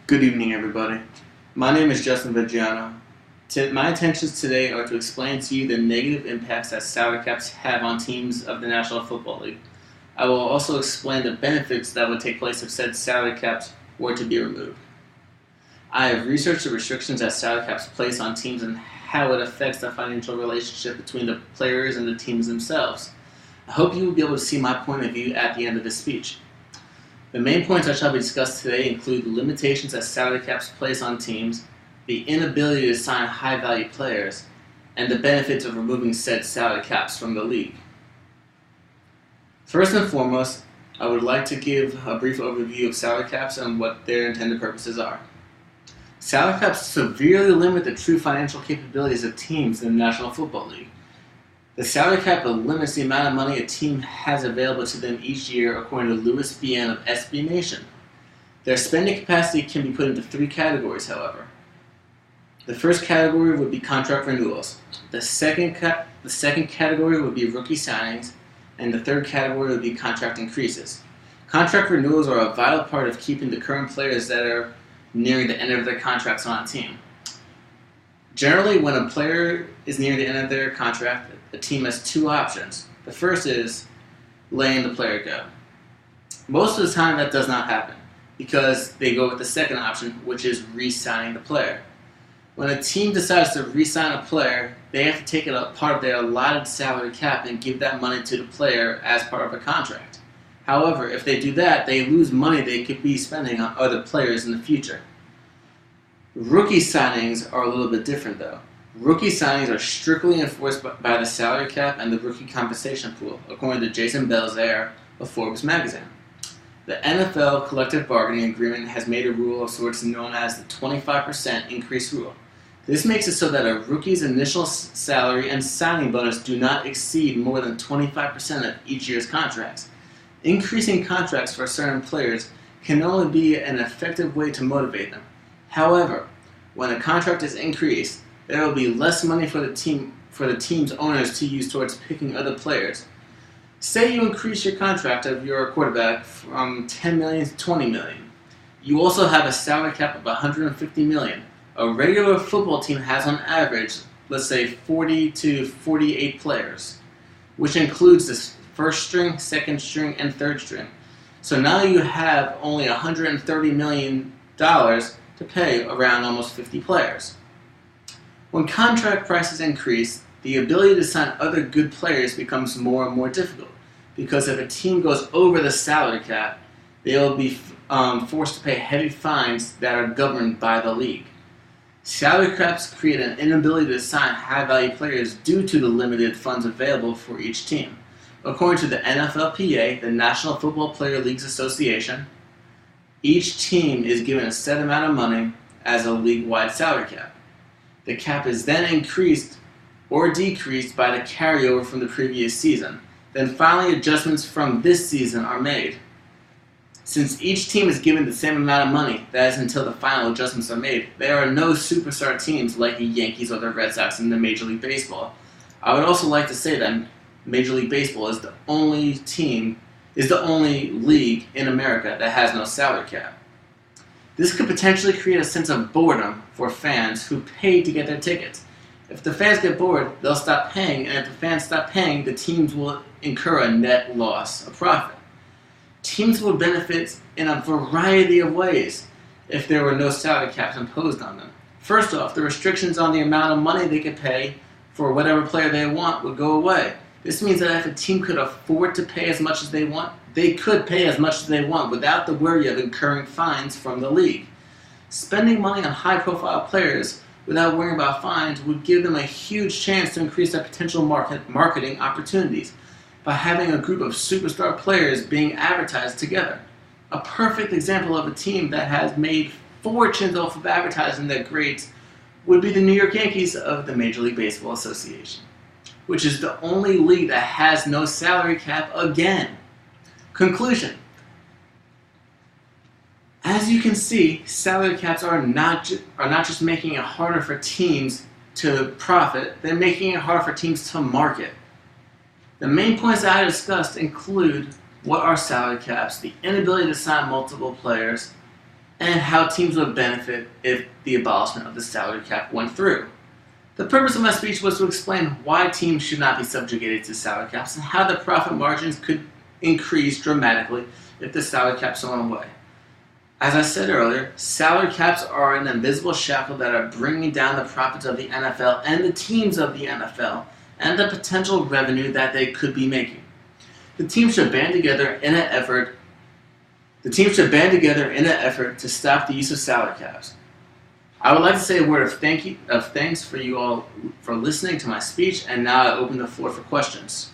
Good evening, everybody. My name is Justin Viggiano. My intentions today are to explain to you the negative impacts that salary caps have on teams of the National Football League. I will also explain the benefits that would take place if said salary caps were to be removed. I have researched the restrictions that salary caps place on teams and how it affects the financial relationship between the players and the teams themselves. I hope you will be able to see my point of view at the end of this speech. The main points I shall be discussed today include the limitations that salary caps place on teams, the inability to sign high-value players, and the benefits of removing said salary caps from the league. First and foremost, I would like to give a brief overview of salary caps and what their intended purposes are. Salary caps severely limit the true financial capabilities of teams in the National Football League. The salary cap limits the amount of money a team has available to them each year according to Louis Bien of SB Nation. Their spending capacity can be put into three categories, however. The first category would be contract renewals. The second category would be rookie signings, and the third category would be contract increases. Contract renewals are a vital part of keeping the current players that are nearing the end of their contracts on a team. Generally, when a player is near the end of their contract, the team has two options. The first is letting the player go. Most of the time that does not happen because they go with the second option, which is re-signing the player. When a team decides to re-sign a player, they have to take it a part of their allotted salary cap and give that money to the player as part of a contract. However, if they do that, they lose money they could be spending on other players in the future. Rookie signings are a little bit different though. Rookie signings are strictly enforced by the salary cap and the rookie compensation pool, according to Jason Belzer of Forbes magazine. The NFL collective bargaining agreement has made a rule of sorts known as the 25% increase rule. This makes it so that a rookie's initial salary and signing bonus do not exceed more than 25% of each year's contracts. Increasing contracts for certain players can only be an effective way to motivate them. However, when a contract is increased, there will be less money for the team's owners to use towards picking other players. Say you increase your contract of your quarterback from $10 million to $20 million. You also have a salary cap of $150 million. A regular football team has on average, let's say 40 to 48 players, which includes the first string, second string, and third string. So now you have only $130 million to pay around almost 50 players. When contract prices increase, the ability to sign other good players becomes more and more difficult because if a team goes over the salary cap, they will be forced to pay heavy fines that are governed by the league. Salary caps create an inability to sign high-value players due to the limited funds available for each team. According to the NFLPA, the National Football Player Leagues Association, each team is given a set amount of money as a league-wide salary cap. The cap is then increased or decreased by the carryover from the previous season. Then finally adjustments from this season are made. Since each team is given the same amount of money, that is until the final adjustments are made, there are no superstar teams like the Yankees or the Red Sox in the Major League Baseball. I would also like to say that Major League Baseball is the only league in America that has no salary cap. This could potentially create a sense of boredom for fans who pay to get their tickets. If the fans get bored, they'll stop paying, and if the fans stop paying, the teams will incur a net loss of profit. Teams would benefit in a variety of ways if there were no salary caps imposed on them. First off, the restrictions on the amount of money they could pay for whatever player they want would go away. This means that if a team could afford to pay as much as they want, they could pay as much as they want without the worry of incurring fines from the league. Spending money on high-profile players without worrying about fines would give them a huge chance to increase their potential marketing opportunities by having a group of superstar players being advertised together. A perfect example of a team that has made fortunes off of advertising their grades would be the New York Yankees of the Major League Baseball Association, which is the only league that has no salary cap again. Conclusion. As you can see, salary caps are not just making it harder for teams to profit, they're making it harder for teams to market. The main points that I discussed include what are salary caps, the inability to sign multiple players, and how teams would benefit if the abolishment of the salary cap went through. The purpose of my speech was to explain why teams should not be subjugated to salary caps and how the profit margins could increase dramatically if the salary caps went away. As I said earlier, salary caps are an invisible shackle that are bringing down the profits of the NFL and the teams of the NFL and the potential revenue that they could be making. The teams should band together in an effort to stop the use of salary caps. I would like to say a word of thanks for you all for listening to my speech, and now I open the floor for questions.